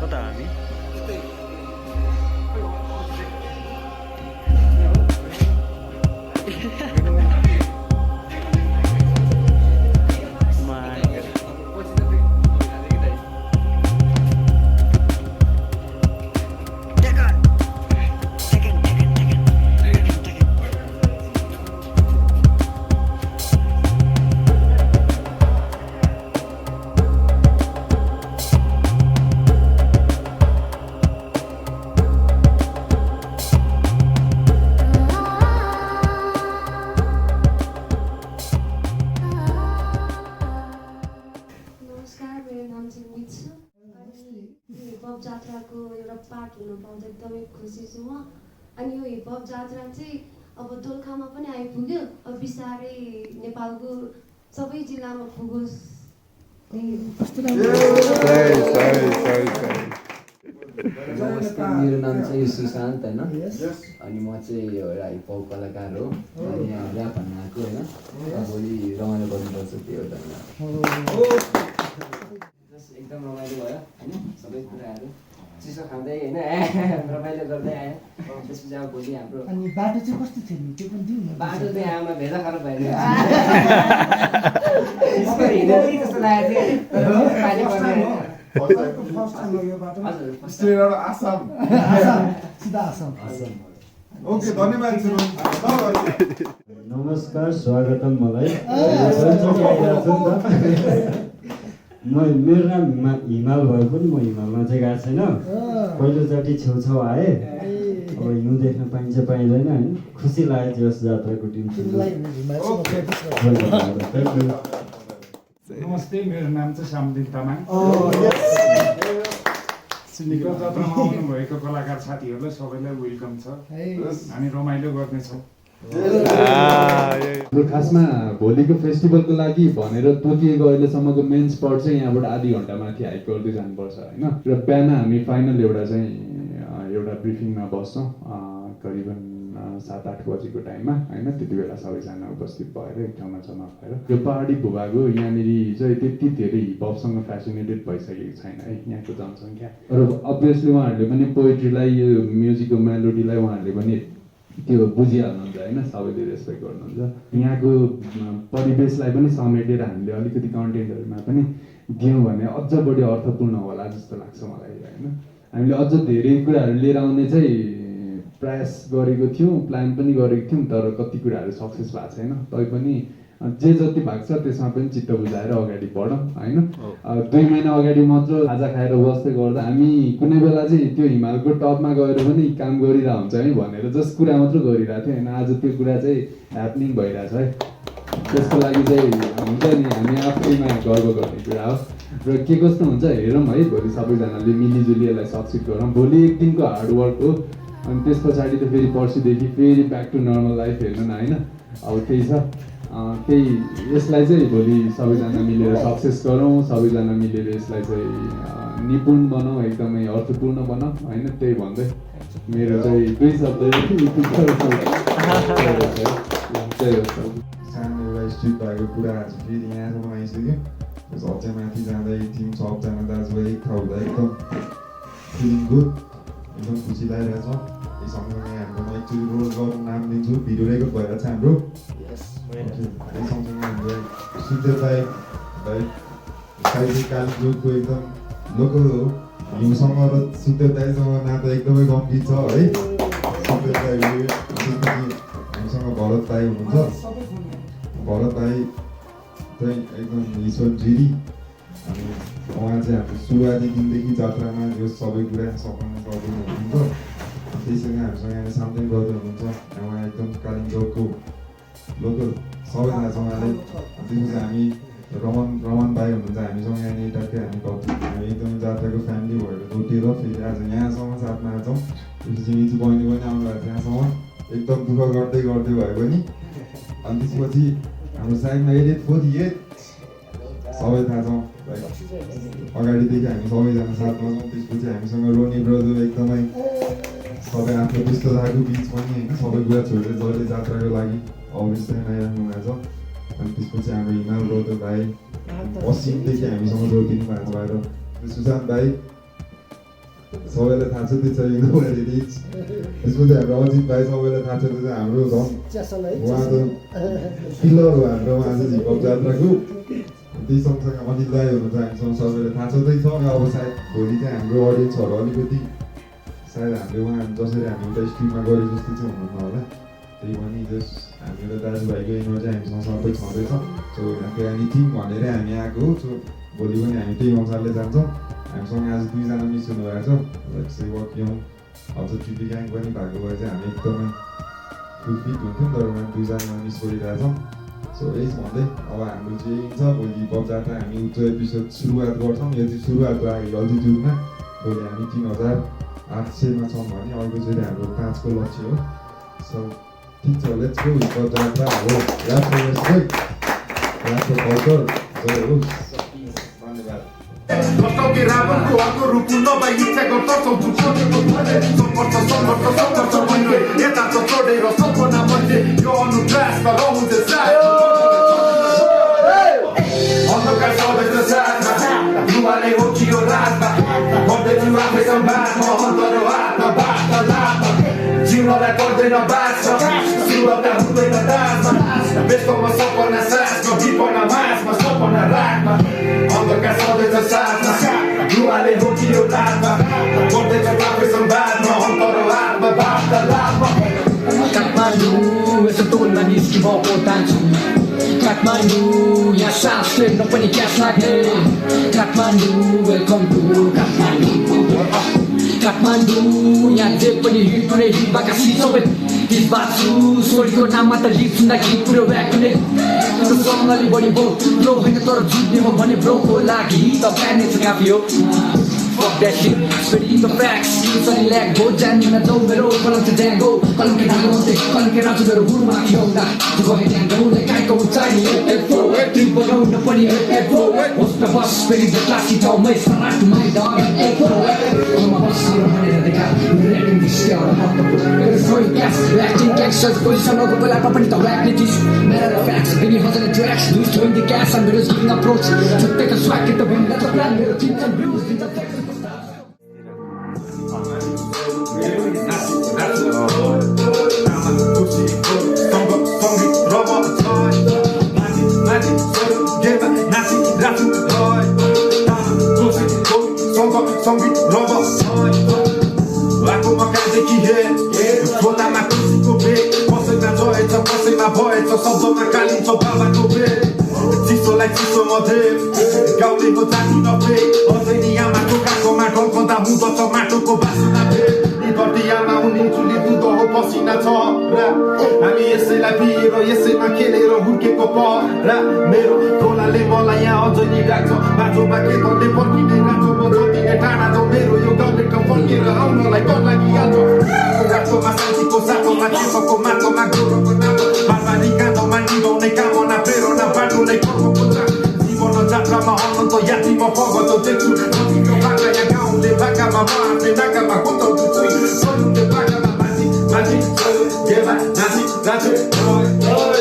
कता हामी जात्राको एउटा पार्ट हुन पाउँदा एकदमै खुसी छु म। अनि यो हिपहप जात्रा चाहिँ अब दोलखामा पनि आइपुग्यो, अब बिस्तारै नेपालको सबै जिल्लामा पुगोस्। नमस्ते, मेरो नाम चाहिँ सुशान्त होइन, अनि म चाहिँ एउटा हिपहप कलाकार हो। अनि यहाँ ऱ्याप भन्न आएको होइन, भोलि रमाइलो गर्नुपर्छ त्यो एउटा एकदम रमाइलो भयो होइन, सबै कुराहरू चिसो खाँदै होइन रमाइलो गर्दै आयो। त्यसपछि अब भोलि हाम्रो अनि बाटो चाहिँ कस्तो थियो नि त्यो पनि दिउँ न। बाटो चाहिँ आमा भेला खराब भएर हिँड्दै जस्तो लागेको थियो पानी पर्ने। नमस्कार, स्वागतम। मलाई मेरो नाम हिमाल भए पनि म हिमालमा चाहिँ गएको छैन। पहिलोचोटि छेउछाउ आएँ, अब हिउँ देख्न पाइन्छ पाइँदैन होइन, खुसी लाग्यो जस जात्राको टिम। नमस्ते, मेरो नाम चाहिँ श्यामदिन तामाङ। जात्रामा आउनुभएको कलाकार साथीहरूलाई सबैलाई वेलकम छ। हामी रमाइलो गर्नेछौँ। खासमा भोलिको फेस्टिभलको लागि भनेर तोकिएको अहिलेसम्मको मेन स्पट चाहिँ यहाँबाट आधी घन्टा माथि हाइक गर्दै जानुपर्छ होइन। र बिहान हामी फाइनल एउटा ब्रिफिङमा बस्छौँ करिबन 7-8 बजीको टाइममा होइन। त्यति बेला सबैजना उपस्थित भएर एक ठाउँमा जम्मा भएर यो पहाडी भूभाग हो, यहाँनिर चाहिँ त्यति धेरै हिपहपसँग फेसिनेटेड भइसकेको छैन है यहाँको जनसङ्ख्या। र अभियसली उहाँहरूले पनि पोइट्रीलाई, यो म्युजिकको मेलोडीलाई उहाँहरूले पनि त्यो बुझिहाल्नुहुन्छ होइन, सबैले रेस्पेक्ट गर्नुहुन्छ। यहाँको परिवेशलाई पनि समेटेर हामीले अलिकति कन्टेन्टहरूमा पनि दियौँ भने अझ बढी अर्थपूर्ण होला जस्तो लाग्छ मलाई होइन। हामीले अझ धेरै कुराहरू लिएर आउने चाहिँ प्रयास गरेको थियौँ, प्लान पनि गरेको थियौँ, तर कति कुराहरू सक्सेस भएको छैन। तैपनि जे जति भएको छ त्यसमा पनि चित्त बुझाएर अगाडि बढौँ होइन। 2 महिना अगाडि मात्र खाजा खाएर बस्दै गर्दा हामी कुनै बेला चाहिँ त्यो हिमालको टपमा गएर पनि काम गरिरहेको हुन्छ है भनेर जस कुरा मात्र गरिरहेको थियो होइन। आज त्यो कुरा चाहिँ ह्यापनिङ भइरहेछ है। त्यसको लागि चाहिँ हुन्छ नि, हामी आफैमा गर्व गर्ने कुरा हो। र के कस्तो हुन्छ हेरौँ है, भोलि सबैजनाले मिलिजुली यसलाई सक्सेस गरौँ। भोलि एक दिनको हार्डवर्क हो, अनि त्यस पछाडि त फेरि पर्सिदेखि फेरि ब्याक टु नर्मल लाइफ हेर्नु न होइन। अब त्यही छ, त्यही यसलाई चाहिँ भोलि सबैजना मिलेर सक्सेस गरौँ, सबैजना मिलेर यसलाई चाहिँ निपुण बनाऊ, एकदमै अर्थपूर्ण बनाऊ होइन। त्यही भन्दै मेरो चाहिँ 2 शब्द सानो एउटा स्ट्रिट भएको कुराहरू चाहिँ फेरि यहाँसम्म आइसक्यो। त्यस अझै माथि जाँदै टिम सबजना दाजुभाइ एक ठाउँ हुँदा एकदम फिलिङ गुड, एकदम खुसी लागिरहेछ। यो सँगसँगै हाम्रोमा एकचोटि रोल गर्नु नाम दिन्छु, भिडियो रेकर्ड भइरहेको छ हाम्रो। यो सँगसँगै हाम्रो सुदेव दाई कालीचोकको एकदम लोकल हो। हिउँसँग र सुदेव दाईसँग नाता एकदमै गम्भीर छ है। सुदेव दाई हामीसँग भरत दाई हुनुहुन्छ। भरत दाई चाहिँ एकदम ईश्वर जिरी, अनि उहाँ चाहिँ हाम्रो सुरुवाती दिनदेखि जात्रामा यो सबै कुरा सघाउन हुनुहुन्छ। त्यसरी नै हामीसँग यहाँ सामदेन गर्दै हुनुहुन्छ, उहाँ एकदम कालिम्पोङको लोकल सबैजना छ उहाँले। त्यसपछि हामी रमन भाइ हुनुहुन्छ हामीसँग यहाँनिर टक्कै हामी एकदमै जात्राको फ्यामिली भएर जोडिएर फेरि आज यहाँसम्म साथमा आउँछौँ। त्यसपछि निचु बहिनी पनि आउनुभएको थियो यहाँसम्म, एकदम दुःख गर्दै भए पनि। अनि त्यसपछि हाम्रो साइडमा 8848 सबै थाहा छ, अगाडिदेखि हामी सबैजना साथमा छौँ। त्यसपछि हामीसँग रोनी ब्रदर एकदमै सबै आफ्नो व्यस्तताको बिच पनि होइन सबै कुरा छोडेर जहिले जात्राको लागि अवश्य आइराख्नु भएको छ। अनि त्यसपछि हाम्रो हिमाल रौतम भाइ पश्चिमदेखि हामीसँग जोडिदिनु भएको भएर सुशान्त भाइ सबैलाई थाहा छ त्यो छ त्यसपछि हाम्रो अजित भाइ सबैलाई थाहा छ त्यो चाहिँ हाम्रो झन् उहाँ त पिलर हो हाम्रो उहाँ चाहिँ हिपहप जात्राको त्यही सँगसँगै अनिल दाई हुनुहुन्छ हामीसँग सबैलाई थाहा छँदै छ अब सायद भोलि चाहिँ हाम्रो अडियन्सहरू अलिकति सायद हामीले उहाँ जसरी हामी एउटा स्ट्रिममा गरे जस्तो चाहिँ हुनुहुन्न होला त्यही पनि जस हाम्रो दाजुभाइको एनर्जी हामीसँग सबै छँदैछ सो एनिथिङ भनेरै हामी आएको हो सो भोलि पनि हामी त्यही अनुसारले जान्छौँ हामीसँग आज 2 जना मिस हुनुभएको छ सेवक यौँ अझ ट्रिपी ग्याङ पनि भएको भए चाहिँ हामी एकदमै फुलफिट हुन्थ्यौँ तर उहाँ 2 जना मिस गरिरहेछौँ सो यही भन्दै अब हाम्रो चाहिँ छ भोलि हिपहप जात्रा हामी उच्च एपिसोड सुरुवात गर्छौँ यो चाहिँ सुरुवात भयो अल्टिट्युडमा भोलि हामी 3800मा छौँ भने अर्कोचोटि हाम्रो 5 को लक्ष्य हो सो ठिक छ लेट्स गो हिपहप जात्रा हो लास्ट रेस्पेक्ट लास्ट कल्चर जय होस् धन्यवाद Kau kira aku rupu no bayi cek kau tak tahu tu Sopor mande, ya tak tahu kode ro sopor na mande, yo anu dress pa ro hu desai. Ono ka so de desai, tu ale ho ki o raspa, onde tu a fez samba, mohondo ro atma basta lapa. Giro la corde no basta, sulla da rua na dança, ves como sopor na sasma, vivo na masma, sopor na ragma. Ono ka so de desai. Luale hoki o lava, onde tu a fez samba, mohondo ro atma basta lapa. Kathmandu, essa turma diz que vou importante. Kathmandu, यहाँ सास lane पनि cash लाग्ने Kathmandu, welcome to Kathmandu Kathmandu, यहाँ जे पनि hit हुने hit बाकासी सबै hit बाछु सोरीको नाममा त लिप सुन्दा गीत पुरो व्याक हुने त्यो सँगले बढी बो ब्रो होइन तर जुट्ने हो भने ब्रोको लागि त प्याने छ काफी हो Fuck that shit, spitting the facts Sunny lag, go jamming na do mero Kalam sa jango, kalam ke dhago te Kalam ke rajo mero hurma ki onda Tu go ahead and go, like I go tiny F4, triple round na pani F4 Host the bus, spitting the classy tau May sarat to my dog, F4 I'm a boss, zero money na deka Reacting the shit out of hot the book Pero throwing gas, reacting gangsters Position of the ball, apa pani tau rap nitis Matter of facts, baby hustle and tracks Loose throwing the gas, I'm videos giving approach To take a swag, get the wind, that's the plan Mero teams and blues, things are Texas Gaule no tatu no pe, oze ni ama toka koma konta mundo tomato ko basu na pe. Ni gordi ama unin chuli dudo ho posina chora. Ami ese la piro, ese makelero hurke ko pora. Mero kola le mola ya ozo ni rakso, bajo maketo le porki ne rato mozo ti ne tana do mero yo gaule ko porki ra auno like on la guiato. Rato masanti ko sato maketo ko mato maguro ko nato. Barbaricando manido ne camo na pero na patu ne como contra. Jatra ma hono to yati ma fogo to tetu Noti to baka ya gaule baka ma maa Penaka ma koto tutui Solu te baka ma mati Mati, solu, geba, nasi, nati, oi, oi